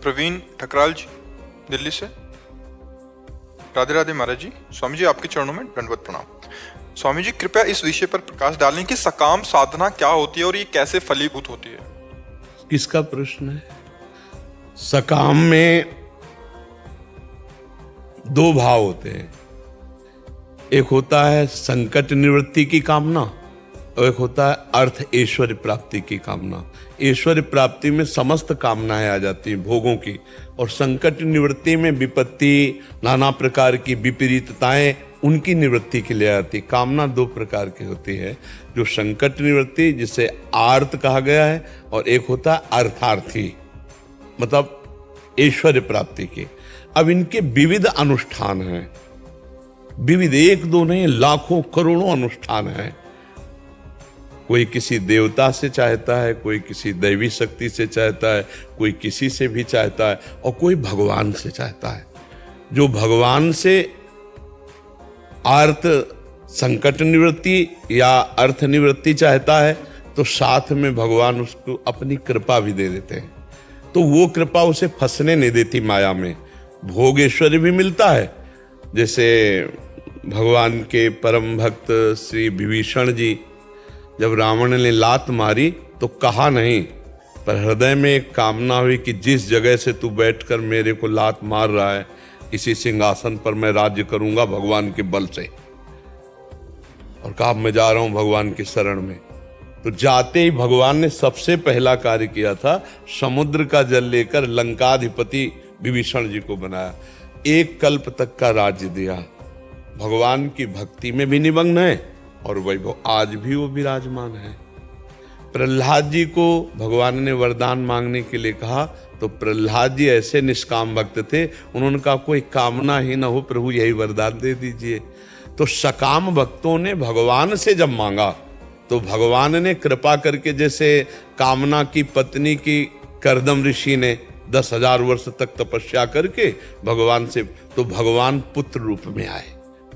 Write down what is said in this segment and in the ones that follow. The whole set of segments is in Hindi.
प्रवीण ठकराल जी दिल्ली से। राधे राधे महाराज जी। स्वामी जी आपके चरणों में दंडवत प्रणाम। स्वामी जी कृपया इस विषय पर प्रकाश डालें कि सकाम साधना क्या होती है और ये कैसे फलीभूत होती है। किसका प्रश्न है? सकाम में दो भाव होते हैं, एक होता है संकट निवृत्ति की कामना और एक होता है अर्थ ऐश्वर्य प्राप्ति की कामना। ऐश्वर्य प्राप्ति में समस्त कामनाएं आ जाती हैं भोगों की, और संकट निवृत्ति में विपत्ति, नाना प्रकार की विपरीतताएं उनकी निवृत्ति के लिए आती। कामना दो प्रकार की होती है, जो संकट निवृत्ति जिसे आर्त कहा गया है, और एक होता है अर्थार्थी, मतलब ऐश्वर्य प्राप्ति की। अब इनके विविध अनुष्ठान हैं, विविध, एक दो नहीं, लाखों करोड़ों अनुष्ठान हैं। कोई किसी देवता से चाहता है, कोई किसी दैवी शक्ति से चाहता है, कोई किसी से भी चाहता है, और कोई भगवान से चाहता है। जो भगवान से अर्थ संकट निवृत्ति या अर्थ निवृत्ति चाहता है, तो साथ में भगवान उसको अपनी कृपा भी दे देते हैं, तो वो कृपा उसे फंसने नहीं देती माया में। भोगेश्वरी भी मिलता है, जैसे भगवान के परम भक्त श्री विभीषण जी, जब रावण ने लात मारी तो कहा नहीं, पर हृदय में एक कामना हुई कि जिस जगह से तू बैठकर मेरे को लात मार रहा है, इसी सिंहासन पर मैं राज्य करूंगा भगवान के बल से। और कहा मैं जा रहा हूं भगवान की शरण में। तो जाते ही भगवान ने सबसे पहला कार्य किया था, समुद्र का जल लेकर लंकाधिपति विभीषण जी को बनाया, एक कल्प तक का राज्य दिया। भगवान की भक्ति में भी निमग्न है और वैभव आज भी वो विराजमान है। प्रहलाद जी को भगवान ने वरदान मांगने के लिए कहा, तो प्रहलाद जी ऐसे निष्काम भक्त थे, उन्होंने कहा कोई कामना ही ना हो प्रभु, यही वरदान दे दीजिए। तो सकाम भक्तों ने भगवान से जब मांगा तो भगवान ने कृपा करके, जैसे कामना की पत्नी की करदम ऋषि ने 10,000 वर्ष तक तपस्या करके भगवान से, तो भगवान पुत्र रूप में आए।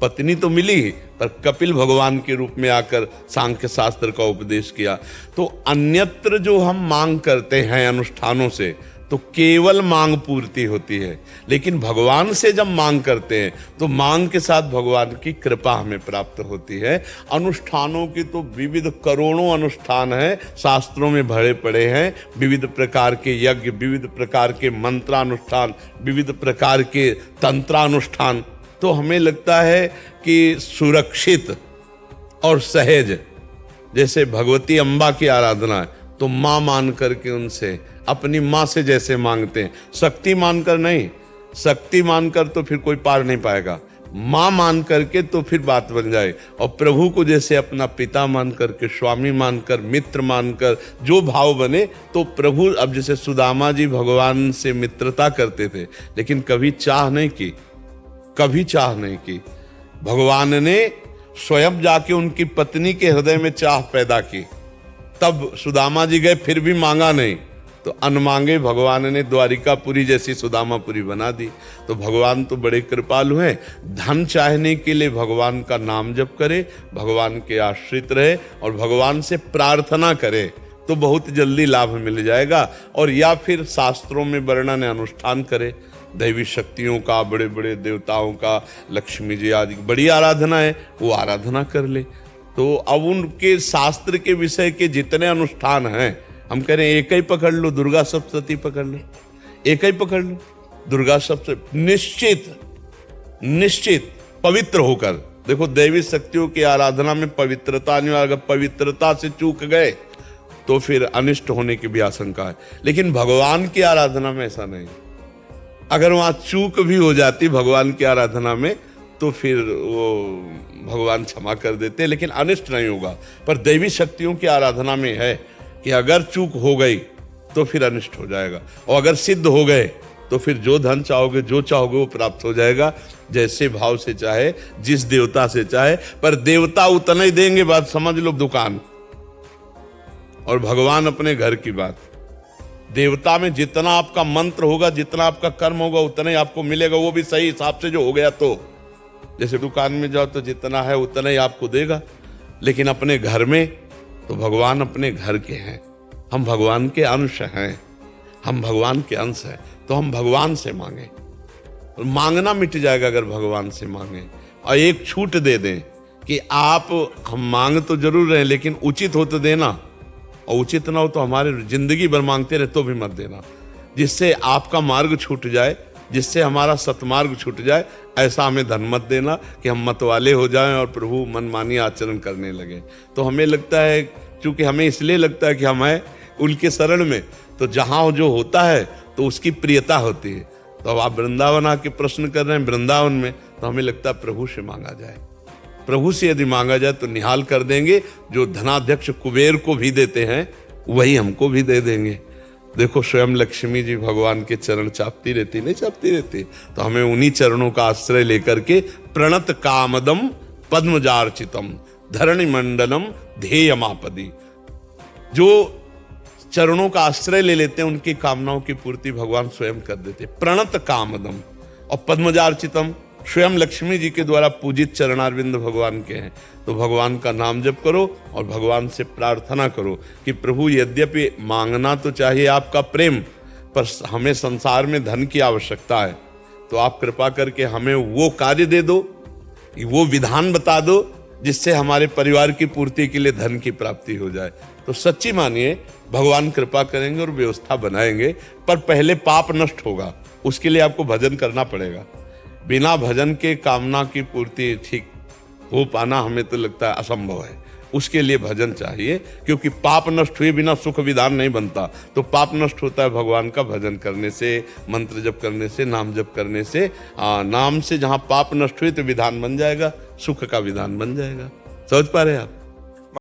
पत्नी तो मिली ही, पर कपिल भगवान के रूप में आकर सांख्य शास्त्र का उपदेश किया। तो अन्यत्र जो हम मांग करते हैं अनुष्ठानों से, तो केवल मांग पूर्ति होती है, लेकिन भगवान से जब मांग करते हैं तो मांग के साथ भगवान की कृपा हमें प्राप्त होती है। अनुष्ठानों की तो विविध करोड़ों अनुष्ठान हैं, शास्त्रों में भरे पड़े हैं, विविध प्रकार के यज्ञ, विविध प्रकार के मंत्रानुष्ठान, विविध प्रकार के तंत्रानुष्ठान। तो हमें लगता है कि सुरक्षित और सहज, जैसे भगवती अम्बा की आराधना है तो मां मान करके उनसे, अपनी मां से जैसे मांगते हैं, शक्ति मानकर नहीं, शक्ति मानकर तो फिर कोई पार नहीं पाएगा, मां मान करके तो फिर बात बन जाए। और प्रभु को जैसे अपना पिता मान करके, स्वामी मानकर, मित्र मानकर जो भाव बने, तो प्रभु, अब जैसे सुदामा जी भगवान से मित्रता करते थे, लेकिन कभी चाह नहीं की, कभी चाह नहीं की। भगवान ने स्वयं जाके उनकी पत्नी के हृदय में चाह पैदा की, तब सुदामा जी गए, फिर भी मांगा नहीं, तो अनमांगे भगवान ने द्वारिकापुरी जैसी सुदामापुरी बना दी। तो भगवान तो बड़े कृपालु हैं। धन चाहने के लिए भगवान का नाम जप करे, भगवान के आश्रित रहे और भगवान से प्रार्थना करे, तो बहुत जल्दी लाभ मिल जाएगा। और या फिर शास्त्रों में वर्णन अनुष्ठान करे, दैवी शक्तियों का, बड़े बड़े देवताओं का, लक्ष्मी जी आदि बड़ी आराधना है, वो आराधना कर ले। तो अब उनके शास्त्र के विषय के जितने अनुष्ठान हैं, हम कह रहे हैं एक ही पकड़ लो, दुर्गा सप्तशती पकड़ लो, एक ही पकड़ लो, दुर्गा सप्तशती, निश्चित पवित्र होकर। देखो दैवी शक्तियों की आराधना में पवित्रता नहीं, अगर पवित्रता से चूक गए तो फिर अनिष्ट होने की भी आशंका है। लेकिन भगवान की आराधना में ऐसा नहीं, अगर वहां चूक भी हो जाती भगवान की आराधना में, तो फिर वो भगवान क्षमा कर देते, लेकिन अनिष्ट नहीं होगा। पर दैवी शक्तियों की आराधना में है कि अगर चूक हो गई तो फिर अनिष्ट हो जाएगा, और अगर सिद्ध हो गए तो फिर जो धन चाहोगे, जो चाहोगे वो प्राप्त हो जाएगा, जैसे भाव से चाहे, जिस देवता से चाहे। पर देवता उतना ही देंगे, बात समझ लो, दुकान, और भगवान अपने घर की बात। देवता में जितना आपका मंत्र होगा, जितना आपका कर्म होगा, उतना ही आपको मिलेगा, वो भी सही हिसाब से जो हो गया। तो जैसे दुकान में जाओ तो जितना है उतना ही आपको देगा, लेकिन अपने घर में तो भगवान अपने घर के हैं, हम भगवान के अंश हैं, हम भगवान के अंश हैं, तो हम भगवान से मांगे। और मांगना मिट जाएगा अगर भगवान से मांगे। और एक छूट दे दें कि आप, हम मांग तो जरूर रहे लेकिन उचित हो तो देना, और उचित ना हो तो हमारे जिंदगी भर मांगते रहे तो भी मत देना, जिससे आपका मार्ग छूट जाए, जिससे हमारा सतमार्ग छूट जाए। ऐसा हमें धन मत देना कि हम मतवाले हो जाएं और प्रभु मनमानी आचरण करने लगे। तो हमें लगता है, क्योंकि हमें इसलिए लगता है कि हम हैं उनके शरण में, तो जहाँ जो होता है तो उसकी प्रियता होती है। तो अब आप वृंदावन आके प्रश्न कर रहे हैं वृंदावन में, तो हमें लगता है प्रभु से मांगा जाए। प्रभु से यदि मांगा जाए तो निहाल कर देंगे। जो धनाध्यक्ष कुबेर को भी देते हैं वही हमको भी दे देंगे। देखो स्वयं लक्ष्मी जी भगवान के चरण चापती रहती, नहीं चापती रहती? तो हमें उन्हीं चरणों का आश्रय लेकर के प्रणत कामदम पद्मजार्चितम धरणि मंडलम ध्येयमापदी, जो चरणों का आश्रय ले लेते हैं उनकी कामनाओं की पूर्ति भगवान स्वयं कर देते। प्रणत कामदम और पद्मजार्चितम, स्वयं लक्ष्मी जी के द्वारा पूजित चरणारविंद भगवान के हैं। तो भगवान का नाम जप करो और भगवान से प्रार्थना करो कि प्रभु यद्यपि मांगना तो चाहिए आपका प्रेम, पर हमें संसार में धन की आवश्यकता है, तो आप कृपा करके हमें वो कार्य दे दो, वो विधान बता दो जिससे हमारे परिवार की पूर्ति के लिए धन की प्राप्ति हो जाए। तो सच्ची मानिए भगवान कृपा करेंगे और व्यवस्था बनाएंगे, पर पहले पाप नष्ट होगा, उसके लिए आपको भजन करना पड़ेगा। बिना भजन के कामना की पूर्ति ठीक हो पाना हमें तो लगता है असंभव है। उसके लिए भजन चाहिए, क्योंकि पाप नष्ट हुए बिना सुख विधान नहीं बनता। तो पाप नष्ट होता है भगवान का भजन करने से, मंत्र जप करने से, नाम जप करने से। नाम से जहाँ पाप नष्ट हुए तो विधान बन जाएगा, सुख का विधान बन जाएगा। समझ पा रहे हैं आप?